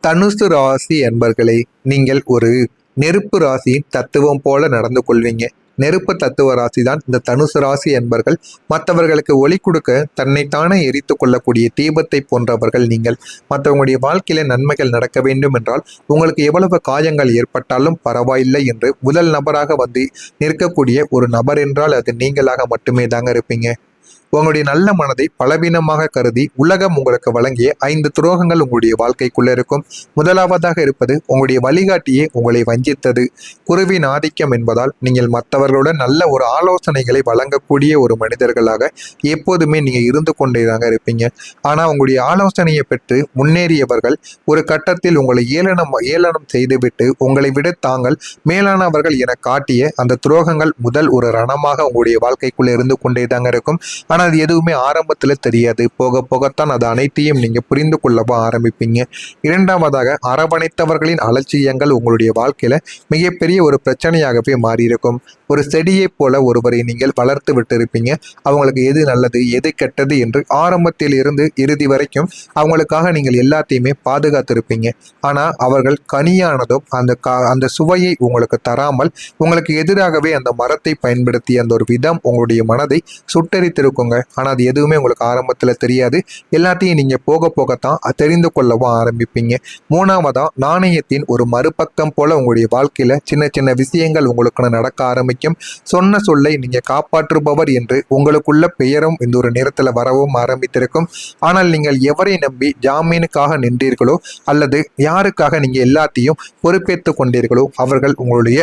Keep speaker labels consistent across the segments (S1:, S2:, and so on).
S1: தனுசு ராசி என்பர்களே, நீங்கள் ஒரு நெருப்பு ராசியின் தத்துவம் போல நடந்து கொள்வீங்க. நெருப்பு தத்துவ ராசி தான் இந்த தனுசு ராசி என்பர்கள். மற்றவர்களுக்கு ஒளி கொடுக்க தன்னைத்தானே எரித்து கொள்ளக்கூடிய தீபத்தை போன்றவர்கள் நீங்கள். மற்றவங்களுடைய வாழ்க்கையில நன்மைகள் நடக்க வேண்டும் என்றால் உங்களுக்கு எவ்வளவு காயங்கள் ஏற்பட்டாலும் பரவாயில்லை என்று முதல் நபராக வந்து நிற்கக்கூடிய ஒரு நபர் என்றால் அது நீங்களாக மட்டுமே தாங்க இருப்பீங்க. உங்களுடைய நல்ல மனதை பலவீனமாக கருதி உலகம் உங்களுக்கு வழங்கிய 5 துரோகங்கள் உங்களுடைய வாழ்க்கைக்குள்ள இருக்கும். முதலாவதாக இருப்பது உங்களுடைய வழிகாட்டியே உங்களை வஞ்சித்தது. குருவின் ஆதிக்கம் என்பதால் நீங்கள் மற்றவர்களுடன் நல்ல ஒரு ஆலோசனைகளை வழங்கக்கூடிய ஒரு மனிதர்களாக எப்போதுமே நீங்க இருந்து கொண்டேதாங்க இருப்பீங்க. ஆனா உங்களுடைய ஆலோசனையை பெற்று முன்னேறியவர்கள் ஒரு கட்டத்தில் உங்களை ஏளனம் செய்துவிட்டு உங்களை விட தாங்கள் மேலானவர்கள் என காட்டிய அந்த துரோகங்கள் முதல் ஒரு ரணமாக உங்களுடைய வாழ்க்கைக்குள்ள இருந்து கொண்டேதாங்க இருக்கும். ஆனால் அது எதுவுமே ஆரம்பத்துல தெரியாது. போக போகத்தான் அது அனைத்தையும் நீங்க புரிந்து கொள்ளவும் ஆரம்பிப்பீங்க. இரண்டாவதாக, அரவணைத்தவர்களின் அலட்சியங்கள் உங்களுடைய வாழ்க்கையில மிகப்பெரிய ஒரு பிரச்சனையாகவே மாறியிருக்கும். ஒரு செடியை போல ஒருவரை நீங்கள் வளர்த்து விட்டிருப்பீங்க. அவங்களுக்கு எது நல்லது எது கெட்டது என்று ஆரம்பத்தில் இருந்து இறுதி வரைக்கும் அவங்களுக்காக நீங்கள் எல்லாத்தையுமே பாதுகாத்திருப்பீங்க. ஆனா அவர்கள் கனியானதும் அந்த சுவையை உங்களுக்கு தராமல் உங்களுக்கு எதிராகவே அந்த மரத்தை பயன்படுத்திய அந்த ஒரு விதம் உங்களுடைய மனதை சுட்டரித்திருக்குங்க. ஆனா அது எதுவுமே உங்களுக்கு ஆரம்பத்துல தெரியாது. எல்லாத்தையும் நீங்க போக போகத்தான் தெரிந்து கொள்ளவும் ஆரம்பிப்பீங்க. மூணாவதா, நாணயத்தின் ஒரு மறுபக்கம் போல உங்களுடைய வாழ்க்கையில சின்ன சின்ன விஷயங்கள் உங்களுக்கு நடக்க ஆரம்பிக்கும். சொன்ன சொல்லை நீங்க காப்பாற்றுபவர் என்று உங்களுக்குள்ள பெயரும் இந்த ஒரு நேரத்துல வரவும் ஆரம்பித்திருக்கும். ஆனால் நீங்கள் எவரை நம்பி ஜாமீனுக்காக நின்றீர்களோ அல்லது யாருக்காக நீங்க எல்லாத்தையும் பொறுப்பேற்றுக் கொண்டீர்களோ அவர்கள் உங்களுடைய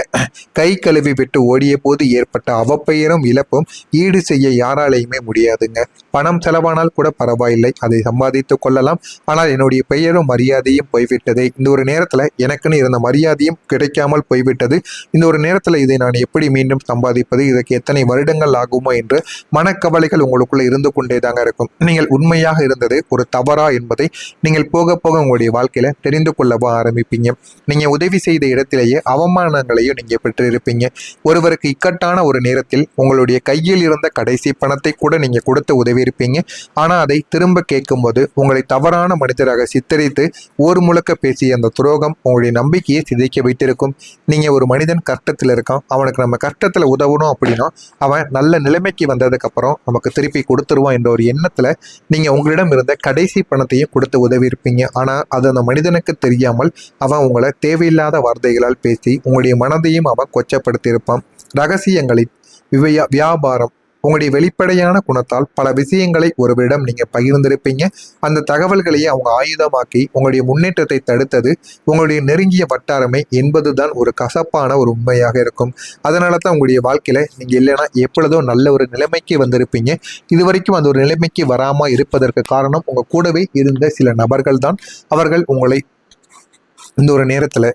S1: கை கழுவி விட்டு ஓடிய போது ஏற்பட்ட அவப்பெயரும் இழப்பும் ஈடு செய்ய யாராலையுமே முடியாதுங்க. பணம் செலவானால் கூட பரவாயில்லை, அதை சம்பாதித்துக் கொள்ளலாம். ஆனால் என்னுடைய பெயரும் மரியாதையும் போய்விட்டது. இந்த ஒரு நேரத்துல எனக்குன்னு இருந்த மரியாதையும் கிடைக்காமல் போய்விட்டது. இந்த ஒரு நேரத்துல இதை நான் எப்படி மீண்டும் சம்பாதிப்பது, இதற்கு எத்தனை வருடங்கள் ஆகுமோ என்று மனக்கவலைகள் உங்களுக்குள்ள இருந்து கொண்டேதாங்க இருக்கும். நீங்கள் உண்மையாக இருந்தது ஒரு தவறா என்பதை நீங்கள் போக போக உங்களுடைய வாழ்க்கையில தெரிந்து கொள்ளவும் ஆரம்பிப்பீங்க. நீங்க உதவி செய்த இடத்திலேயே அவமானங்களையும் நீங்க பெற்றிருப்பீங்க. ஒருவருக்கு இக்கட்டான ஒரு நேரத்தில் உங்களுடைய கையில் இருந்த கடைசி பணத்தை கூட நீங்க கொடுத்து உதவி இருப்பீங்க. ஆனா அதை திரும்ப கேட்கும்போது உங்களை தவறான மனிதராக சித்தரித்து ஊர் முழுக்க பேசிய அந்த துரோகம் உங்களுடைய நம்பிக்கையை சிதைக்க வைத்திருக்கும். நீங்க ஒரு மனிதன் கஷ்டத்துல இருக்கான், அவனுக்கு நம்ம கஷ்டத்துல உதவணும் அப்படின்னா அவன் நல்ல நிலைமைக்கு வந்ததுக்கு அப்புறம் நமக்கு திருப்பி கொடுத்துருவான் என்ற ஒரு எண்ணத்துல நீங்க உங்களிடம் இருந்த கடைசி பணத்தையும் கொடுத்து உதவி இருப்பீங்க. ஆனா அது அந்த மனிதனுக்கு தெரியாமல் அவன் உங்களை தேவையில்லாத வார்த்தைகளால் பேசி உங்களுடைய மனதையும் அவன் கொச்சப்படுத்தியிருப்பான். ரகசியங்களின் வியாபாரம் உங்களுடைய வெளிப்படையான குணத்தால் பல விஷயங்களை ஒருவரிடம் நீங்க பகிர்ந்திருப்பீங்க. அந்த தகவல்களையே அவங்க ஆயுதமாக்கி உங்களுடைய முன்னேற்றத்தை தடுத்தது உங்களுடைய நெருங்கிய வட்டாரமே என்பதுதான் ஒரு கசப்பான ஒரு உண்மையாக இருக்கும். அதனால தான் உங்களுடைய வாழ்க்கையில நீங்க இல்லைன்னா எப்பொழுதோ நல்ல ஒரு நிலைமைக்கு வந்திருப்பீங்க. இதுவரைக்கும் அந்த ஒரு நிலைமைக்கு வராம இருப்பதற்கு காரணம் உங்க கூடவே இருந்த சில நபர்கள் தான். அவர்கள் உங்களை இந்த ஒரு நேரத்துல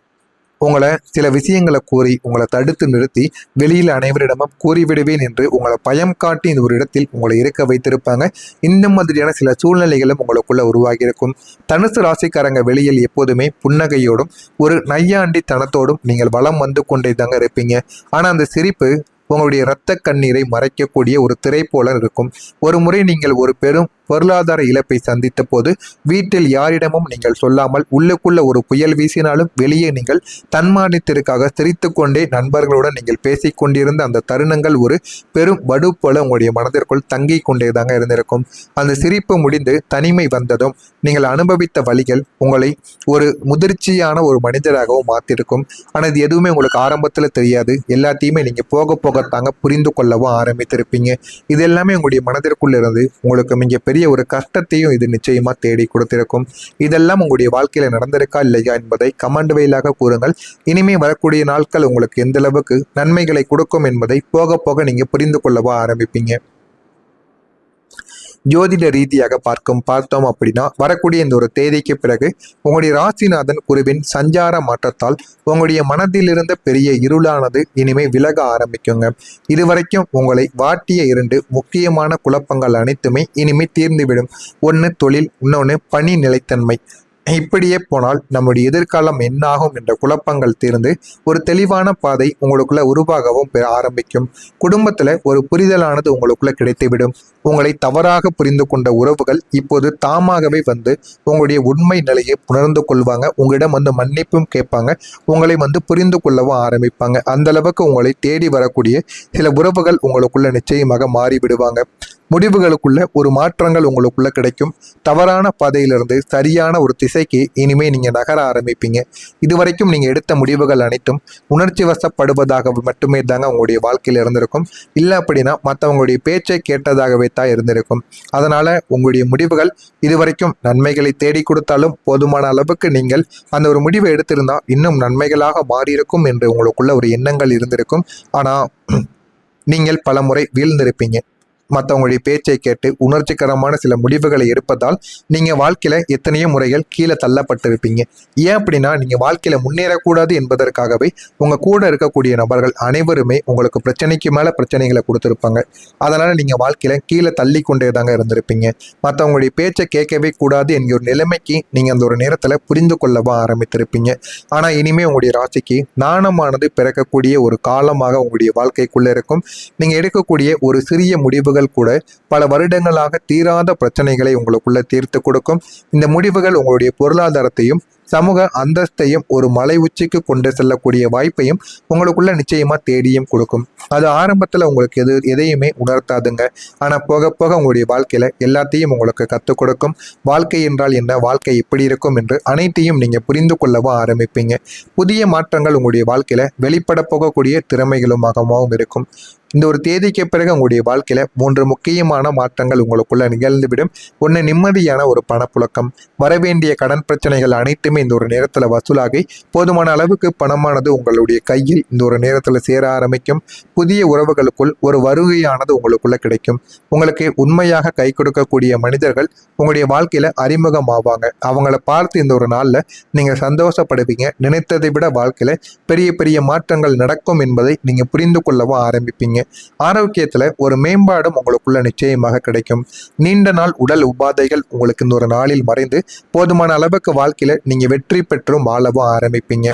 S1: உங்களை சில விஷயங்களை கூறி உங்களை தடுத்து நிறுத்தி வெளியில் அனைவரிடமும் கூறிவிடுவேன் என்று உங்களை பயம் காட்டி இந்த ஒரு இடத்தில் உங்களை இருக்க வைத்திருப்பாங்க. இந்த மாதிரியான சில சூழ்நிலைகளும் உங்களுக்குள்ள உருவாகி இருக்கும். தனுசு ராசிக்காரங்க வெளியில் எப்போதுமே புன்னகையோடும் ஒரு நையாண்டி தனத்தோடும் நீங்கள் வலம் வந்து கொண்டே தாங்க இருப்பீங்க. ஆனா அந்த சிரிப்பு உங்களுடைய இரத்த கண்ணீரை மறைக்கக்கூடிய ஒரு திரை போல இருக்கும். ஒரு முறை நீங்கள் ஒரு பெரும் பொருளாதார இழப்பை சந்தித்த போது வீட்டில் யாரிடமும் நீங்கள் சொல்லாமல் உள்ளுக்குள்ள ஒரு புயல் வீசினாலும் வெளியே நீங்கள் தன்மானத்திற்காக சிரித்து கொண்டே நண்பர்களுடன் நீங்கள் பேசிக் கொண்டிருந்த அந்த தருணங்கள் ஒரு பெரும் வடு போல உங்களுடைய மனதிற்குள் தங்கி கொண்டேதாங்க இருந்திருக்கும். அந்த சிரிப்பு முடிந்து தனிமை வந்ததும் நீங்கள் அனுபவித்த வழிகள் உங்களை ஒரு முதிர்ச்சியான ஒரு மனிதராகவும் மாற்றிருக்கும். ஆனால் இது எதுவுமே உங்களுக்கு ஆரம்பத்தில் தெரியாது. எல்லாத்தையுமே நீங்க போக போகத்தாங்க புரிந்து கொள்ளவும் ஆரம்பித்திருப்பீங்க. இது எல்லாமே உங்களுடைய மனதிற்குள்ள இருந்து உங்களுக்கு மிகப்பெரிய ஒரு கஷ்டத்தையும் இது நிச்சயமா தேடி கொடுத்திருக்கும். இதெல்லாம் உங்களுடைய வாழ்க்கையில நடந்திருக்கா இல்லையா என்பதை கமெண்ட் வாயிலாக கூறுங்கள். இனிமே வரக்கூடிய நாட்கள் உங்களுக்கு எந்த அளவுக்கு நன்மைகளை கொடுக்கும் என்பதை போக போக நீங்க புரிந்து கொள்ளவா ஆரம்பிப்பீங்க. ஜோதிட ரீதியாக பார்த்தோம் அப்படின்னா வரக்கூடிய இந்த ஒரு தேதிக்கு பிறகு உங்களுடைய ராசிநாதன் குருவின் சஞ்சார மாற்றத்தால் உங்களுடைய மனதில் இருந்த பெரிய இருளானது இனிமே விலக ஆரம்பிக்குங்க. இதுவரைக்கும் உங்களை வாட்டிய 2 முக்கியமான குழப்பங்கள் அனைத்துமே இனிமே தீர்ந்துவிடும். ஒன்று தொழில், இன்னொன்று பணி நிலைத்தன்மை. இப்படியே போனால் நம்முடைய எதிர்காலம் என்னாகும் என்ற குழப்பங்கள் தீர்ந்து ஒரு தெளிவான பாதை உங்களுக்குள்ள உருவாகவும் ஆரம்பிக்கும். குடும்பத்துல ஒரு புரிதலானது உங்களுக்குள்ள கிடைத்துவிடும். உங்களை தவறாக புரிந்து கொண்ட உறவுகள் இப்போது தாமாகவே வந்து உங்களுடைய உண்மை நிலையை உணர்ந்து கொள்வாங்க. உங்களிடம் வந்து மன்னிப்பும் கேட்பாங்க. உங்களை வந்து புரிந்து கொள்ளவும் ஆரம்பிப்பாங்க. அந்த அளவுக்கு உங்களை தேடி வரக்கூடிய சில உறவுகள் உங்களுக்குள்ள நிச்சயமாக மாறிவிடுவாங்க. முடிவுகளுக்குள்ள ஒரு மாற்றங்கள் உங்களுக்குள்ள கிடைக்கும். தவறான பாதையிலிருந்து சரியான ஒரு திசைக்கு இனிமே நீங்க நகர ஆரம்பிப்பீங்க. இதுவரைக்கும் நீங்க எடுத்த முடிவுகள் அனைத்தும் உணர்ச்சி வசப்படுவதாக மட்டுமே தாங்க உங்களுடைய வாழ்க்கையில் இருந்திருக்கும். இல்லை அப்படின்னா மற்றவங்களுடைய பேச்சை கேட்டதாகவே தான் இருந்திருக்கும். அதனால உங்களுடைய முடிவுகள் இதுவரைக்கும் நன்மைகளை தேடி கொடுத்தாலும் போதுமான அளவுக்கு நீங்கள் அந்த ஒரு முடிவை எடுத்திருந்தா இன்னும் நன்மைகளாக மாறியிருக்கும் என்று உங்களுக்குள்ள ஒரு எண்ணங்கள் இருந்திருக்கும். ஆனா நீங்கள் பல முறை வீழ்ந்திருப்பீங்க. மற்றவங்களுடைய பேச்சை கேட்டு உணர்ச்சிகரமான சில முடிவுகளை எடுப்பதால் நீங்க வாழ்க்கையில எத்தனையோ முறைகள் கீழே தள்ளப்பட்டிருப்பீங்க. ஏன் அப்படின்னா நீங்க வாழ்க்கையில முன்னேறக்கூடாது என்பதற்காகவே உங்க கூட இருக்கக்கூடிய நபர்கள் அனைவருமே உங்களுக்கு பிரச்சனைக்கு மேல பிரச்சனைகளை கொடுத்துருப்பாங்க. அதனால நீங்க வாழ்க்கையில கீழே தள்ளி கொண்டே தாங்க இருந்திருப்பீங்க. மற்றவங்களுடைய பேச்சை கேட்கவே கூடாது என்கிற ஒரு நிலைமைக்கு நீங்க அந்த ஒரு நேரத்துல புரிந்து கொள்ளவா ஆரம்பித்திருப்பீங்க. ஆனா இனிமே உங்களுடைய ராசிக்கு நாணமானது பிறக்கக்கூடிய ஒரு காலமாக உங்களுடைய வாழ்க்கைக்குள்ள இருக்கும். நீங்க எடுக்கக்கூடிய ஒரு சிறிய முடிவுகள் கூட பல வருடங்களாக தீராத பிரச்சனைகளை உங்களுக்குள்ள தீர்த்து கொடுக்கும். இந்த முடிவுகள் உங்களுடைய பொருளாதாரத்தையும் சமூக அந்தஸ்தையும் ஒரு மலை உச்சிக்கு கொண்டு செல்லக்கூடிய வாய்ப்பையும் உங்களுக்குள்ள நிச்சயமா தேடியும் கொடுக்கும். அது ஆரம்பத்துல உங்களுக்கு எதையுமே உணர்த்தாதுங்க. ஆனா போக போக உங்களுடைய வாழ்க்கையில எல்லாத்தையும் உங்களுக்கு கற்றுக் கொடுக்கும். வாழ்க்கை என்றால் என்ன, வாழ்க்கை எப்படி இருக்கும் என்று அனைத்தையும் நீங்க புரிந்து கொள்ளவும் ஆரம்பிப்பீங்க. புதிய மாற்றங்கள் உங்களுடைய வாழ்க்கையில வெளிப்பட போகக்கூடிய திறமைகளுமாகவும் இருக்கும். இந்த ஒரு தேதிக்கு பிறகு உங்களுடைய வாழ்க்கையில 3 முக்கியமான மாற்றங்கள் உங்களுக்குள்ள நிகழ்ந்துவிடும். ஒன்று, நிம்மதியான ஒரு பணப்புழக்கம். வரவேண்டிய கடன் பிரச்சனைகள் அனைத்துமே இந்த ஒரு நேரத்துல வசூலாகி போதுமான அளவுக்கு பணமானது உங்களுடைய கையில் இந்த ஒரு நேரத்துல சேர ஆரம்பிக்கும். புதிய உறவுகளுக்குள் ஒரு வருகையானது உங்களுக்குள்ள கிடைக்கும். உங்களுக்கு உண்மையாக கை கொடுக்கக்கூடிய மனிதர்கள் உங்களுடைய வாழ்க்கையில அறிமுகம் ஆவாங்க. அவங்கள பார்த்து இந்த ஒரு நாள்ல நீங்க சந்தோஷப்படுவீங்க. நினைத்ததை விட வாழ்க்கையில பெரிய பெரிய மாற்றங்கள் நடக்கும் என்பதை நீங்க புரிந்து கொள்ளவும் ஆரம்பிப்பீங்க. ஆரோக்கியத்துல ஒரு மேம்பாடும் உங்களுக்குள்ள நிச்சயமாக கிடைக்கும். நீண்ட நாள் உடல் உபாதைகள் உங்களுக்கு இந்த ஒரு நாளில் மறைந்து போதுமான அளவுக்கு வாழ்க்கையில நீங்க வெற்றி பெற்றும் வாழவும் ஆரம்பிப்பீங்க.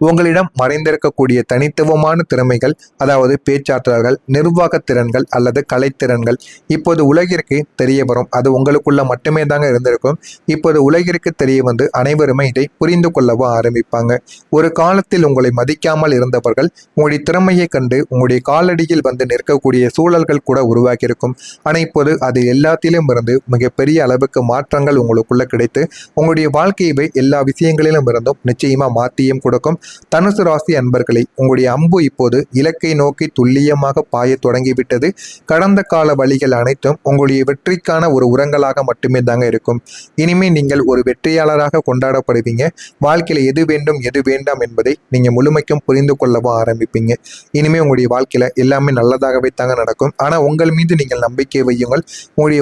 S1: உங்களிடம் மறைந்திருக்கக்கூடிய தனித்துவமான திறமைகள், அதாவது பேச்சாற்றல்கள், நிர்வாக திறன்கள் அல்லது கலைத்திறன்கள் இப்போது உலகிற்கு தெரிய வரும். அது உங்களுக்குள்ள மட்டுமே தாங்க இருந்திருக்கும். இப்போது உலகிற்கு தெரிய வந்து அனைவருமே இதை புரிந்து கொள்ளவும் ஆரம்பிப்பாங்க. ஒரு காலத்தில் உங்களை மதிக்காமல் இருந்தவர்கள் உங்களுடைய திறமையை கண்டு உங்களுடைய காலடியில் வந்து நிற்கக்கூடிய சூழல்கள் கூட உருவாக்கியிருக்கும். ஆனால் இப்போது அது எல்லாத்திலும் இருந்து மிகப்பெரிய அளவுக்கு மாற்றங்கள் உங்களுக்குள்ள கிடைத்து உங்களுடைய வாழ்க்கையை எல்லா விஷயங்களிலும் இருந்தும் நிச்சயமா மாற்றியும் கொடுக்கும். தனுசு ராசி அன்பர்களே, உங்களுடைய அம்பு இப்போது இலக்கை நோக்கி துல்லியமாக பாய தொடங்கிவிட்டது. கடந்த கால வழிகள் அனைத்தும் உங்களுடைய வெற்றிக்கான ஒரு உரங்களாக மட்டுமே தாங்க இருக்கும். இனிமே நீங்கள் ஒரு வெற்றியாளராக கொண்டாடப்படுவீங்க. வாழ்க்கையில எது வேண்டும் எது வேண்டாம் என்பதை நீங்க முழுமைக்கும் புரிந்து கொள்ளவும் ஆரம்பிப்பீங்க. இனிமே உங்களுடைய வாழ்க்கையில எல்லாமே நல்லதாகவே தாங்க நடக்கும். ஆனா உங்கள் மீது நீங்கள் நம்பிக்கை வையுங்கள். உங்களுடைய